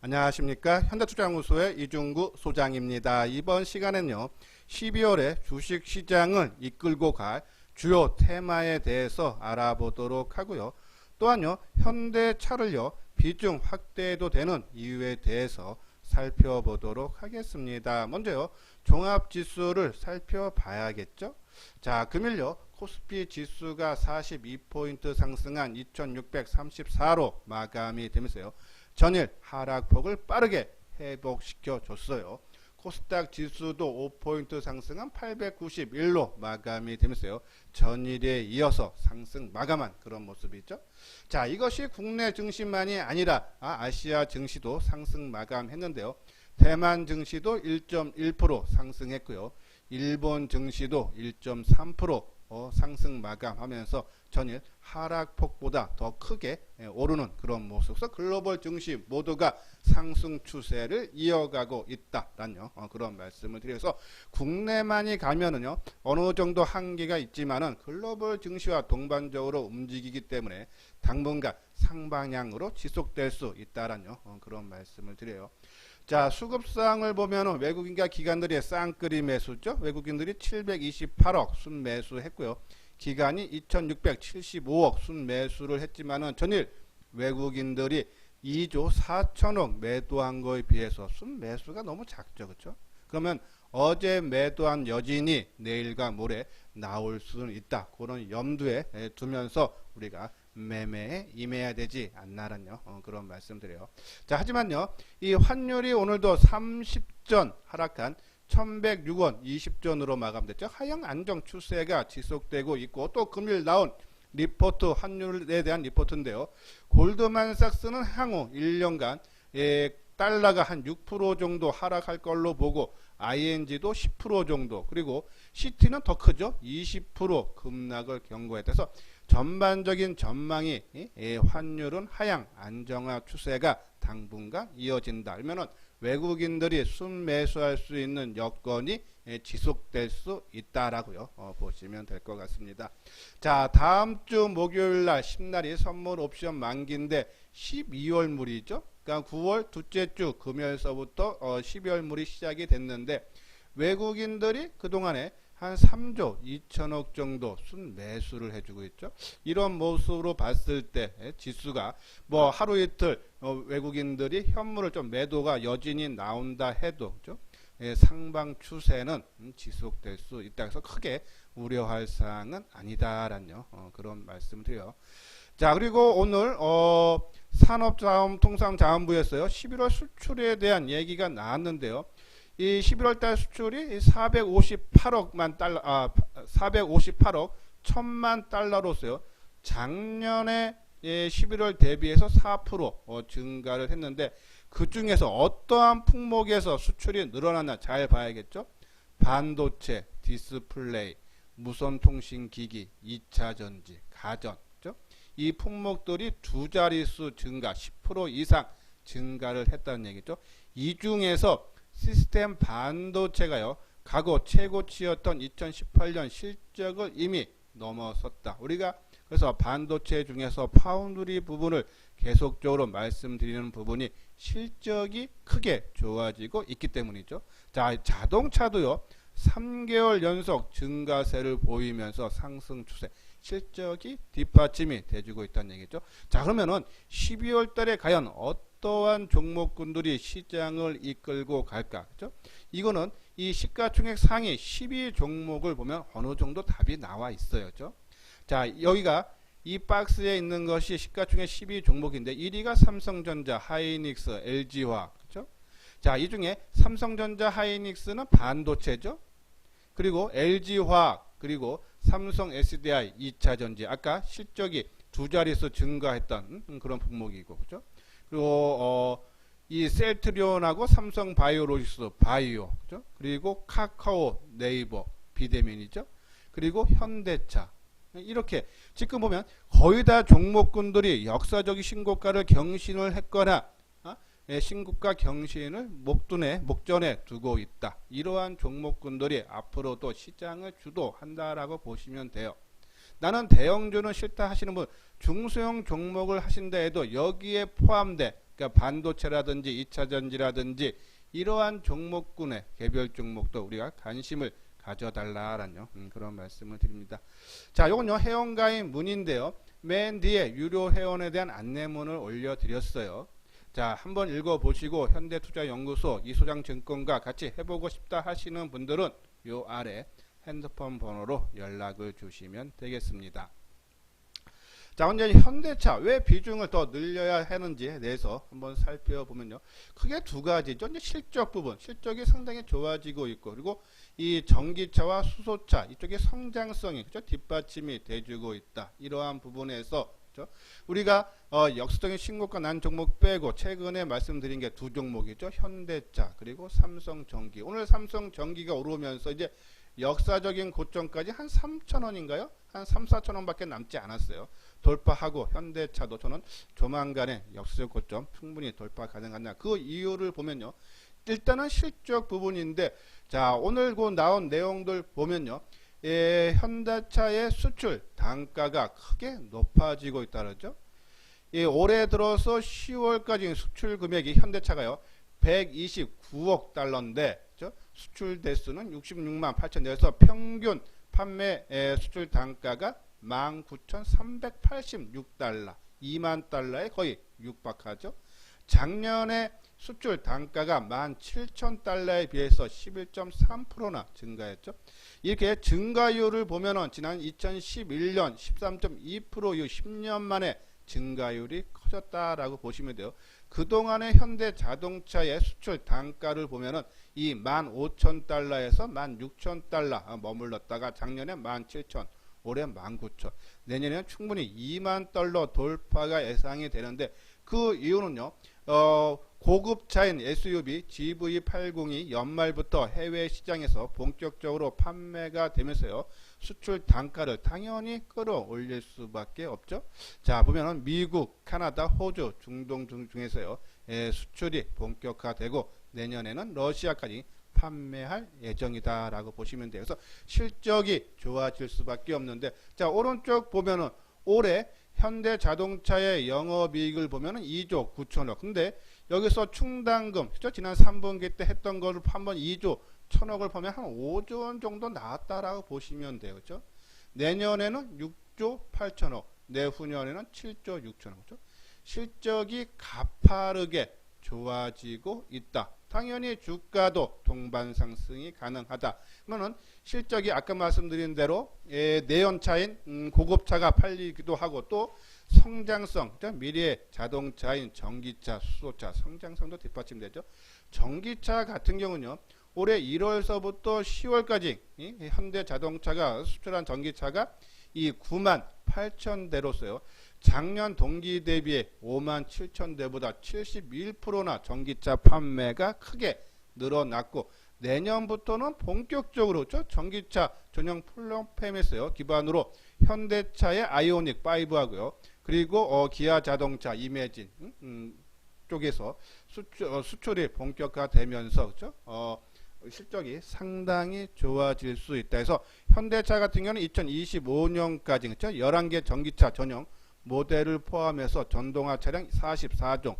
안녕하십니까. 현대투자연구소의 이중구 소장입니다. 이번 시간에는요 12월에 주식시장을 이끌고 갈 주요 테마에 대해서 알아보도록 하고요. 또한요 현대차를요 비중 확대해도 되는 이유에 대해서 살펴보도록 하겠습니다. 먼저요 종합지수를 살펴봐야겠죠. 자, 금일요 코스피 지수가 42포인트 상승한 2634로 마감이 되면서요 전일 하락폭을 빠르게 회복시켜 줬어요. 코스닥 지수도 5포인트 상승한 891로 마감이 되면서요 전일에 이어서 상승 마감한 그런 모습이죠. 자, 이것이 국내 증시만이 아니라 아시아 증시도 상승 마감했는데요. 대만 증시도 1.1% 상승했고요. 일본 증시도 1.3% 상승 마감하면서 전일 하락폭보다 더 크게 오르는 그런 모습에서 글로벌 증시 모두가 상승 추세를 이어가고 있다라는 그런 말씀을 드려서 국내만이 가면은요 어느 정도 한계가 있지만은 글로벌 증시와 동반적으로 움직이기 때문에 당분간 상방향으로 지속될 수 있다라는 그런 말씀을 드려요. 자, 수급상을 보면은 외국인과 기관들의 쌍끌이 매수죠. 외국인들이 728억 순매수했고요. 기관이 2675억 순매수를 했지만은 전일 외국인들이 2조 4천억 매도한 거에 비해서 순매수가 너무 작죠. 그렇죠? 그러면 어제 매도한 여진이 내일과 모레 나올 수는 있다. 그런 염두에 두면서 우리가 매매에 임해야 되지 않나라는 그런 말씀드려요. 자, 하지만요 이 환율이 오늘도 30전 하락한 1106원 20전으로 마감됐죠. 하향 안정 추세가 지속되고 있고, 또 금일 나온 리포트, 환율에 대한 리포트인데요. 골드만삭스는 향후 1년간 달러가 한 6% 정도 하락할 걸로 보고, ING도 10% 정도, 그리고 CT는 더 크죠. 20% 급락을 경고했대서 전반적인 전망이 환율은 하향 안정화 추세가 당분간 이어진다. 그러면은 외국인들이 순매수할 수 있는 여건이 지속될 수 있다라고요. 보시면 될 것 같습니다. 자, 다음 주 목요일 날 10날이 선물 옵션 만기인데 12월물이죠. 그러니까 9월 둘째 주 금요일서부터 12월물이 시작이 됐는데, 외국인들이 그동안에 한 3조 2천억 정도 순매수를 해주고 있죠. 이런 모습으로 봤을 때 지수가 뭐 하루 이틀 외국인들이 현물을 좀 매도가 여진이 나온다 해도 그렇죠? 상방 추세는 지속될 수 있다 해서 크게 우려할 사항은 아니다라는 그런 말씀을 드려요. 자, 그리고 오늘 산업자원통상자원부에서요 11월 수출에 대한 얘기가 나왔는데요. 이 11월달 수출이 458억 1000만 달러로서요 작년에 11월 대비해서 4% 증가를 했는데, 그 중에서 어떠한 품목에서 수출이 늘어났나 잘 봐야겠죠. 반도체, 디스플레이, 무선통신기기, 2차전지, 가전, 그렇죠? 이 품목들이 두 자릿수 증가, 10% 이상 증가를 했다는 얘기죠. 이 중에서 시스템 반도체가요 과거 최고치였던 2018년 실적을 이미 넘어섰다. 우리가 그래서 반도체 중에서 파운드리 부분을 계속적으로 말씀드리는 부분이 실적이 크게 좋아지고 있기 때문이죠. 자, 자동차도요 3개월 연속 증가세를 보이면서 상승 추세, 실적이 뒷받침이 돼주고 있다는 얘기죠. 자, 그러면은 12월 달에 과연 어떠한 종목군들이 시장을 이끌고 갈까? 그렇죠? 이거는 이 시가총액 상위 12 종목을 보면 어느 정도 답이 나와 있어요. 그렇죠? 자, 여기가 이 박스에 있는 것이 시가총액 12 종목인데 1위가 삼성전자, 하이닉스, LG화학. 그렇죠? 자, 이 중에 삼성전자, 하이닉스는 반도체죠. 그리고 LG화학, 그리고 삼성 SDI, 2차전지, 아까 실적이 두 자릿수 증가했던 그런 품목이고, 그렇죠? 그리고 이 셀트리온하고 삼성 바이오로직스, 바이오, 그렇죠? 그리고 카카오, 네이버, 비대면이죠. 그리고 현대차. 이렇게 지금 보면 거의 다 종목군들이 역사적인 신고가를 경신을 했거나 신고가 경신을 목전에 두고 있다. 이러한 종목군들이 앞으로도 시장을 주도한다라고 보시면 돼요. 나는 대형주는 싫다 하시는 분, 중소형 종목을 하신다 해도 여기에 포함돼, 그러니까 반도체라든지 2차 전지라든지 이러한 종목군의 개별 종목도 우리가 관심을 가져달라라는 그런 말씀을 드립니다. 자, 요건요 회원가입 문인데요. 맨 뒤에 유료 회원에 대한 안내문을 올려드렸어요. 자, 한번 읽어보시고 현대투자연구소 이소장증권과 같이 해보고 싶다 하시는 분들은 요 아래 핸드폰 번호로 연락을 주시면 되겠습니다. 자, 언제 현대차 왜 비중을 더 늘려야 하는지에 대해서 한번 살펴보면요. 크게 두 가지죠. 이제 실적 부분, 실적이 상당히 좋아지고 있고, 그리고 이 전기차와 수소차 이쪽의 성장성이 그죠? 뒷받침이 돼주고 있다. 이러한 부분에서 그렇죠? 우리가 역사적인 신고가 난 종목 빼고 최근에 말씀드린 게 두 종목이죠. 현대차 그리고 삼성전기. 오늘 삼성전기가 오르면서 이제 역사적인 고점까지 한 3,000원인가요? 한 3, 4,000원 밖에 남지 않았어요. 돌파하고 현대차도 저는 조만간에 역사적 고점 충분히 돌파 가능하냐. 그 이유를 보면요. 일단은 실적 부분인데, 자, 오늘 그 나온 내용들 보면요. 현대차의 수출 단가가 크게 높아지고 있다죠. 올해 들어서 10월까지 수출 금액이 현대차가요. 129억 달러인데 수출 대수는 66만 8천 대에서 평균 판매 수출 단가가 19,386달러, 2만 달러에 거의 육박하죠. 작년에 수출 단가가 17,000달러에 비해서 11.3%나 증가했죠. 이렇게 증가율을 보면은 지난 2011년 13.2% 이 10년 만에 증가율이 커졌다라고 보시면 돼요. 그동안의 현대자동차의 수출 단가를 보면은 이 15,000달러에서 16,000달러 머물렀다가 작년에 17,000, 올해 19,000, 내년에는 충분히 2만 달러 돌파가 예상이 되는데 그 이유는요. 고급차인 SUV GV80이 연말부터 해외 시장에서 본격적으로 판매가 되면서요. 수출 단가를 당연히 끌어올릴 수밖에 없죠. 자, 보면은 미국, 카나다, 호주, 중동 중에서요. 수출이 본격화되고 내년에는 러시아까지 판매할 예정이다라고 보시면 돼요. 그래서 실적이 좋아질 수밖에 없는데, 자, 오른쪽 보면은 올해 현대자동차의 영업이익을 보면은 2조 9천억. 근데 여기서 충당금, 그죠? 지난 3분기 때 했던 거를 한번 2조 1천억을 보면 한 5조 원 정도 나왔다라고 보시면 돼요. 그죠? 내년에는 6조 8천억, 내후년에는 7조 6천억. 그죠? 실적이 가파르게 좋아지고 있다. 당연히 주가도 동반 상승이 가능하다. 그러면은 실적이 아까 말씀드린 대로 내연차인 고급차가 팔리기도 하고 또 성장성, 미래의 자동차인 전기차, 수소차 성장성도 뒷받침되죠. 전기차 같은 경우는요. 올해 1월서부터 10월까지 현대자동차가 수출한 전기차가 이 9만 8천 대로서요. 작년 동기 대비해 5만 7천 대보다 71%나 전기차 판매가 크게 늘어났고 내년부터는 본격적으로 전기차 전용 플랫폼에서요. 기반으로 현대차의 아이오닉 5하고요. 그리고 기아 자동차 이매진 쪽에서 수출이 본격화되면서 그렇죠? 실적이 상당히 좋아질 수 있다 해서 현대차 같은 경우는 2025년까지 그렇죠? 11개 전기차 전용 모델을 포함해서 전동화 차량 44종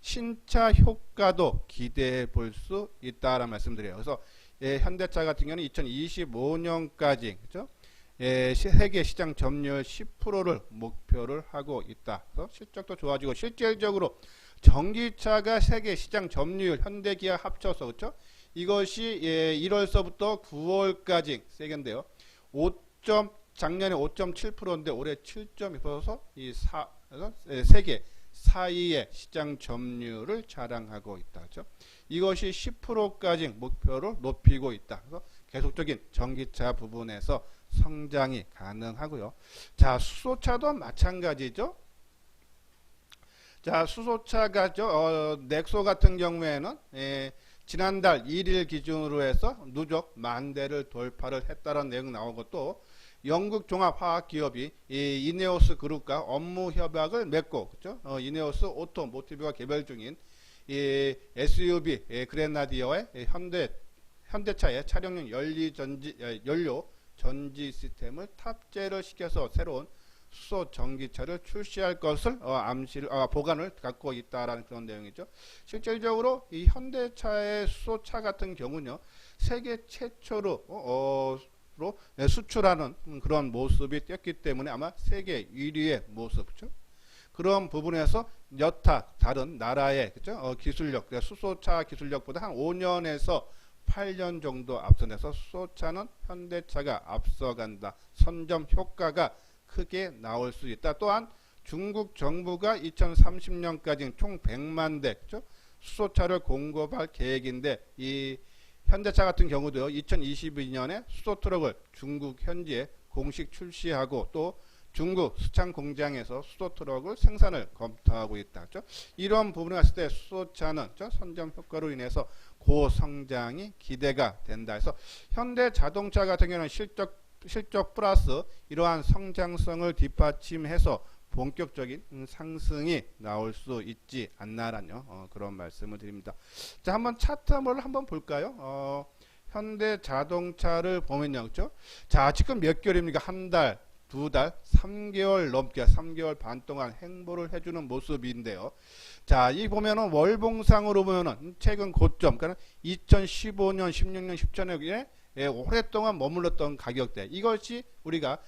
신차 효과도 기대해 볼 수 있다라는 말씀드려요. 그래서 현대차 같은 경우는 2025년까지 그렇죠? 세계 시장 점유율 10%를 목표를 하고 있다. 그래서 실적도 좋아지고 실질적으로 전기차가 세계 시장 점유율 현대기아 합쳐서 그렇죠? 이것이 1월서부터 9월까지 세계인데요. 작년에 5.7%인데 올해 7.2%서 세계 4위의 시장 점유율을 자랑하고 있다. 그렇죠? 이것이 10%까지 목표를 높이고 있다. 그래서 계속적인 전기차 부분에서 성장이 가능하고요. 자, 수소차도 마찬가지죠. 자, 수소차가 넥소 같은 경우에는 지난달 1일 기준으로 해서 누적 10,000대를 돌파를 했다는 내용 나오고 또 영국 종합화학기업이 이네오스 그룹과 업무 협약을 맺고 그렇죠? 이네오스 오토모티브가 개발 중인 SUV 그레나디어의 현대차의 차량용 연료 전지 시스템을 탑재를 시켜서 새로운 수소 전기차를 출시할 것을 보관을 갖고 있다라는 그런 내용이죠. 실질적으로 이 현대차의 수소차 같은 경우는요, 세계 최초로 수출하는 그런 모습이 띄었기 때문에 아마 세계 1위의 모습이죠. 그런 부분에서 여타 다른 나라의 그죠? 기술력, 수소차 기술력보다 한 5년에서 8년 정도 앞서내서 수소차는 현대차가 앞서간다. 선점 효과가 크게 나올 수 있다. 또한 중국 정부가 2030년까지 총 100만 대 그죠? 수소차를 공급할 계획인데 이 현대차 같은 경우도요. 2022년에 수소 트럭을 중국 현지에 공식 출시하고 또 중국 수창 공장에서 수소 트럭을 생산을 검토하고 있다. 그렇죠? 이런 부분을 봤을 때 수소차는 선점 효과로 인해서 고성장이 기대가 된다. 해서 현대 자동차 같은 경우는 실적 플러스 이러한 성장성을 뒷받침해서 본격적인 상승이 나올 수 있지 않나라는 그런 말씀을 드립니다. 자, 한번 차트 한번 볼까요? 현대 자동차를 보면요, 그렇죠? 자, 지금 몇 개월입니까? 한 달, 두 달, 3개월 넘게 3개월 반 동안 행보를 해주는 모습인데요. 자, 이 보면은 월봉상으로 보면은 최근 고점, 그러니까 2015년, 16년, 17년에 오랫동안 머물렀던 가격대. 이것이 우리가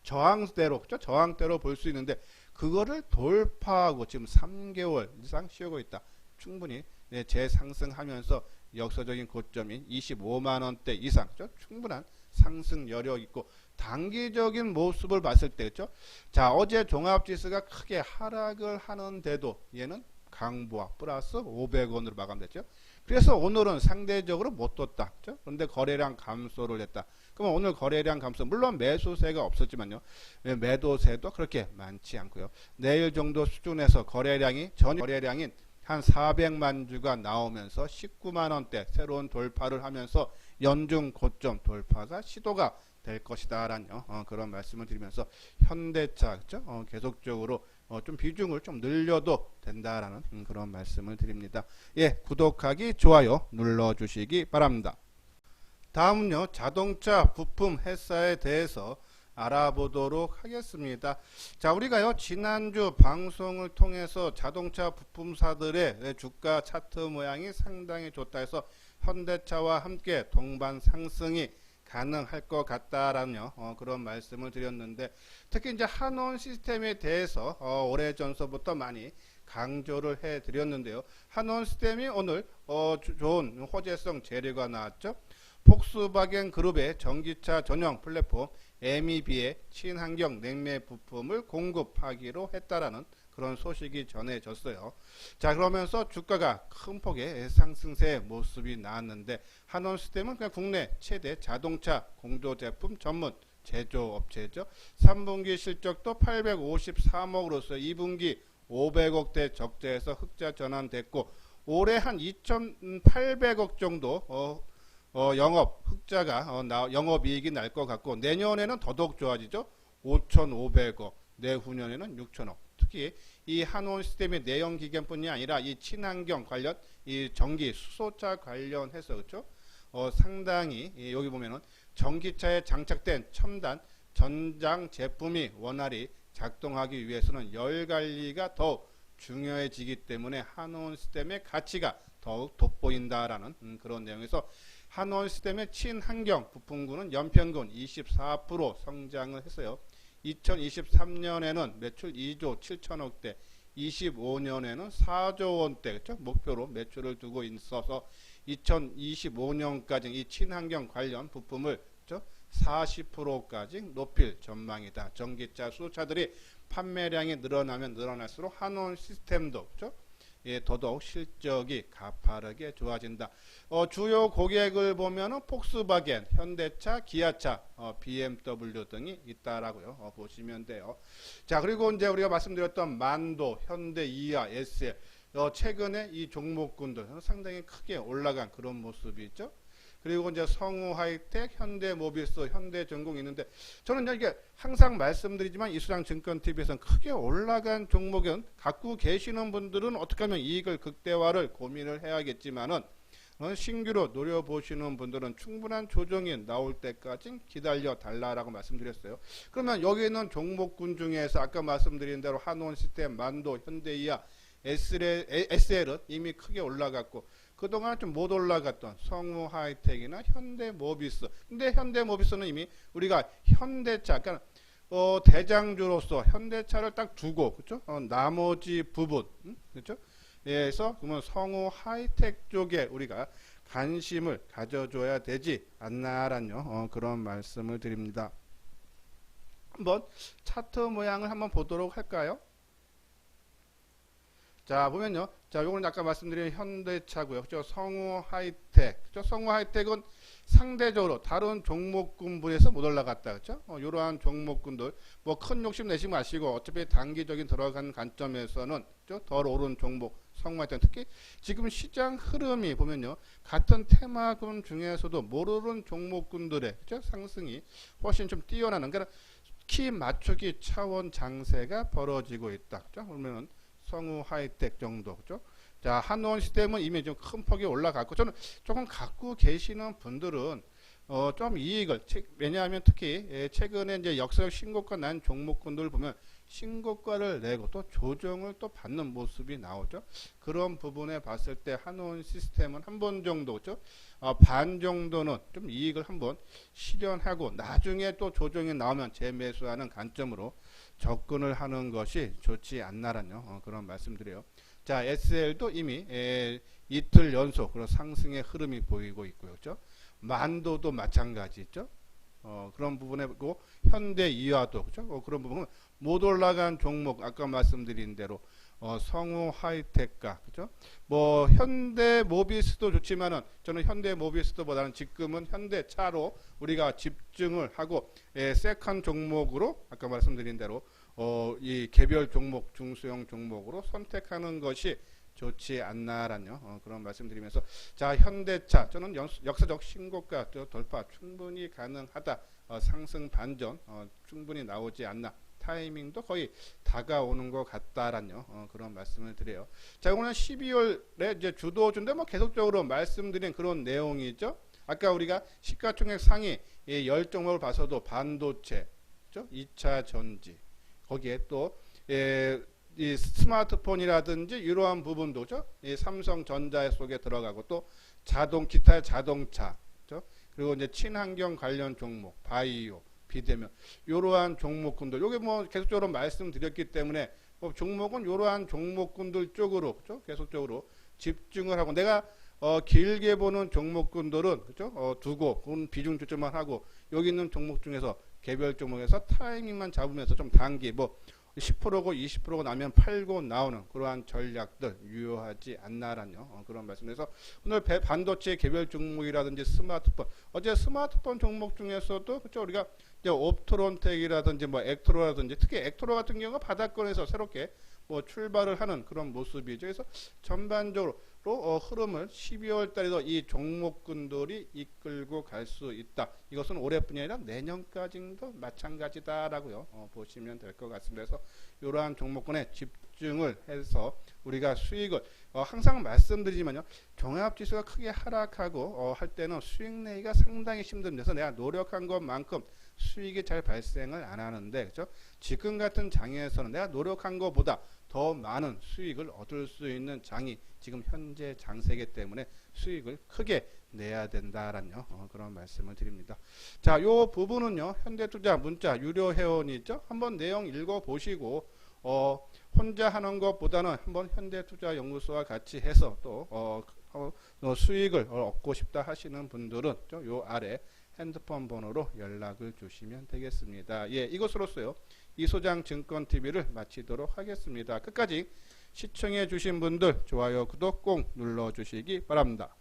저항대로, 그렇죠? 저항대로 볼 수 있는데 그거를 돌파하고 지금 3개월 이상 쉬고 있다. 충분히 재상승하면서 역사적인 고점인 25만 원대 이상, 그렇죠? 충분한 상승 여력 있고 단기적인 모습을 봤을 때, 그렇죠? 자, 어제 종합지수가 크게 하락을 하는데도 얘는 강보합 플러스 500원으로 마감됐죠. 그래서 오늘은 상대적으로 못 떴다. 그렇죠? 그런데 거래량 감소를 했다. 그러면 오늘 거래량 감소, 물론 매수세가 없었지만요. 매도세도 그렇게 많지 않고요. 내일 정도 수준에서 거래량이 전 거래량인 한 400만 주가 나오면서 19만 원대 새로운 돌파를 하면서 연중 고점 돌파가 시도가 될 것이다라는 그런 말씀을 드리면서 현대차 그렇죠? 계속적으로 좀 비중을 좀 늘려도 된다라는 그런 말씀을 드립니다. 예, 구독하기 좋아요 눌러주시기 바랍니다. 다음은요, 자동차 부품 회사에 대해서 알아보도록 하겠습니다. 자, 우리가요 지난주 방송을 통해서 자동차 부품사들의 주가 차트 모양이 상당히 좋다 해서 현대차와 함께 동반 상승이 가능할 것 같다라는 그런 말씀을 드렸는데, 특히 이제 한원 시스템에 대해서 오래전서부터 많이 강조를 해 드렸는데요. 한원 시스템이 오늘 좋은 호재성 재료가 나왔죠. 폭스바겐 그룹의 전기차 전용 플랫폼 MEB의 친환경 냉매 부품을 공급하기로 했다라는 그런 소식이 전해졌어요. 자, 그러면서 주가가 큰 폭의 상승세 모습이 나왔는데, 한원 시스템은 그냥 국내 최대 자동차 공조 제품 전문 제조업체죠. 3분기 실적도 853억으로서 2분기 500억대 적자에서 흑자 전환됐고, 올해 한 2,800억 정도 영업 흑자가 영업이익이 날 것 같고, 내년에는 더더욱 좋아지죠. 5,500억, 내후년에는 6,000억. 특히 이 한원 시스템의 내연 기계뿐이 아니라 이 친환경 관련 이 전기 수소차 관련해서 그렇죠? 상당히 여기 보면은 전기차에 장착된 첨단 전장 제품이 원활히 작동하기 위해서는 열 관리가 더욱 중요해지기 때문에 한원 시스템의 가치가 더욱 돋보인다라는 그런 내용에서 한원 시스템의 친환경 부품군은 연평균 24% 성장을 했어요. 2023년에는 매출 2조 7천억대, 25년에는 4조 원대 그렇죠? 목표로 매출을 두고 있어서 2025년까지 이 친환경 관련 부품을 그렇죠? 40%까지 높일 전망이다. 전기차 수소차들이 판매량이 늘어나면 늘어날수록 한원 시스템도 그렇죠? 예, 더더욱 실적이 가파르게 좋아진다. 주요 고객을 보면은 폭스바겐, 현대차, 기아차, BMW 등이 있다라고요. 보시면 돼요. 자, 그리고 이제 우리가 말씀드렸던 만도, 현대, 이하, SL, 최근에 이 종목군들 상당히 크게 올라간 그런 모습이 있죠. 그리고 이제 성우 하이텍, 현대 모비스, 현대 전공이 있는데, 저는 이게 항상 말씀드리지만 이수장 증권TV에서는 크게 올라간 종목은 갖고 계시는 분들은 어떻게 하면 이익을 극대화를 고민을 해야겠지만은 신규로 노려보시는 분들은 충분한 조정이 나올 때까지 기다려 달라라고 말씀드렸어요. 그러면 여기 있는 종목군 중에서 아까 말씀드린 대로 한원시스템, 만도, 현대이아, SL은 이미 크게 올라갔고 그동안 좀 못 올라갔던 성우하이텍이나 현대모비스. 근데 현대모비스는 이미 우리가 현대차, 그러니까 대장주로서 현대차를 딱 두고, 그렇죠? 나머지 부분, 그렇죠? 그래서 그러면 성우하이텍 쪽에 우리가 관심을 가져줘야 되지 않나라는 그런 말씀을 드립니다. 한번 차트 모양을 한번 보도록 할까요? 자, 보면요. 자, 요거는 아까 말씀드린 현대차고요. 그죠? 성우하이텍. 그죠? 성우하이텍은 상대적으로 다른 종목군분에서 못 올라갔다. 그죠? 이러한 종목군들 뭐 큰 욕심 내지 마시고 어차피 단기적인 들어간 관점에서는 그죠? 덜 오른 종목 성우하이텍 특히 지금 시장 흐름이 보면요. 같은 테마군 중에서도 모르는 종목군들의 그죠? 상승이 훨씬 좀 뛰어나는 그러니까 키 맞추기 차원 장세가 벌어지고 있다. 그죠? 그러면은 성우하이텍 정도, 그죠? 자, 한원시스템은 이미 좀 큰 폭이 올라갔고, 저는 조금 갖고 계시는 분들은, 좀 이익을, 왜냐하면 특히, 최근에 이제 역사적 신고가 난 종목군들 보면, 신고가를 내고 또 조정을 또 받는 모습이 나오죠. 그런 부분에 봤을 때 한원시스템은 한 번 정도, 그죠? 반 정도는 좀 이익을 한번 실현하고, 나중에 또 조정이 나오면 재매수하는 관점으로 접근을 하는 것이 좋지 않나라는 그런 말씀드려요. 자, SL도 이미 이틀 연속 그런 상승의 흐름이 보이고 있고요. 그렇죠? 만도도 마찬가지죠. 그런 부분에 고 현대이화도 그렇죠? 그런 부분은 못 올라간 종목 아까 말씀드린 대로 성우하이텍과 그죠? 뭐 현대모비스도 좋지만은 저는 현대모비스보다는 지금은 현대차로 우리가 집중을 하고 세컨 종목으로 아까 말씀드린 대로 이 개별 종목 중소형 종목으로 선택하는 것이 좋지 않나라는 그런 말씀드리면서 자 현대차 저는 역사적 신고가 돌파 충분히 가능하다 상승 반전 충분히 나오지 않나 타이밍도 거의 다가오는 것 같다라는 그런 말씀을 드려요. 자, 오늘 12월에 이제 주도주인데 뭐 계속적으로 말씀드린 그런 내용이죠. 아까 우리가 시가총액 상위 10종목을 봐서도 반도체, 그렇죠? 2차 전지, 거기에 또 이 스마트폰이라든지 이러한 부분도 그렇죠? 이 삼성전자 속에 들어가고 또 기타 자동차, 그렇죠? 그리고 이제 친환경 관련 종목, 바이오, 비대면 이러한 종목군들 요게 뭐 계속적으로 말씀드렸기 때문에 뭐 종목은 이러한 종목군들 쪽으로 그렇죠? 계속적으로 집중을 하고 내가 길게 보는 종목군들은 그렇죠? 두고 비중 조절만 하고 여기 있는 종목 중에서 개별 종목에서 타이밍만 잡으면서 좀 단기 뭐 10%고 20%고 나면 팔고 나오는 그러한 전략들 유효하지 않나라는 그런 말씀에서 오늘 반도체 개별 종목이라든지 스마트폰 어제 스마트폰 종목 중에서도 그렇죠? 우리가 이제 옵트론텍이라든지 뭐 액트로라든지 특히 액트로 같은 경우가 바닥권에서 새롭게 뭐 출발을 하는 그런 모습이죠. 그래서 전반적으로 흐름을 12월 달에도 이 종목군들이 이끌고 갈 수 있다. 이것은 올해뿐이 아니라 내년까지도 마찬가지다라고요. 보시면 될 것 같습니다. 그래서 이러한 종목군에 집중을 해서 우리가 수익을 항상 말씀드리지만요. 종합지수가 크게 하락하고 할 때는 수익 내기가 상당히 힘듭니다. 그래서 내가 노력한 것만큼 수익이 잘 발생을 안 하는데 그렇죠? 지금 같은 장에서는 내가 노력한 것보다 더 많은 수익을 얻을 수 있는 장이 지금 현재 장세기 때문에 수익을 크게 내야 된다라는 그런 말씀을 드립니다. 자, 요 부분은요. 현대투자 문자 유료 회원이죠. 한번 내용 읽어보시고 혼자 하는 것보다는 한번 현대투자연구소와 같이 해서 또 수익을 얻고 싶다 하시는 분들은 요 아래 핸드폰 번호로 연락을 주시면 되겠습니다. 예, 이것으로서요. 이소장 증권TV를 마치도록 하겠습니다. 끝까지 시청해 주신 분들 좋아요, 구독 꼭 눌러주시기 바랍니다.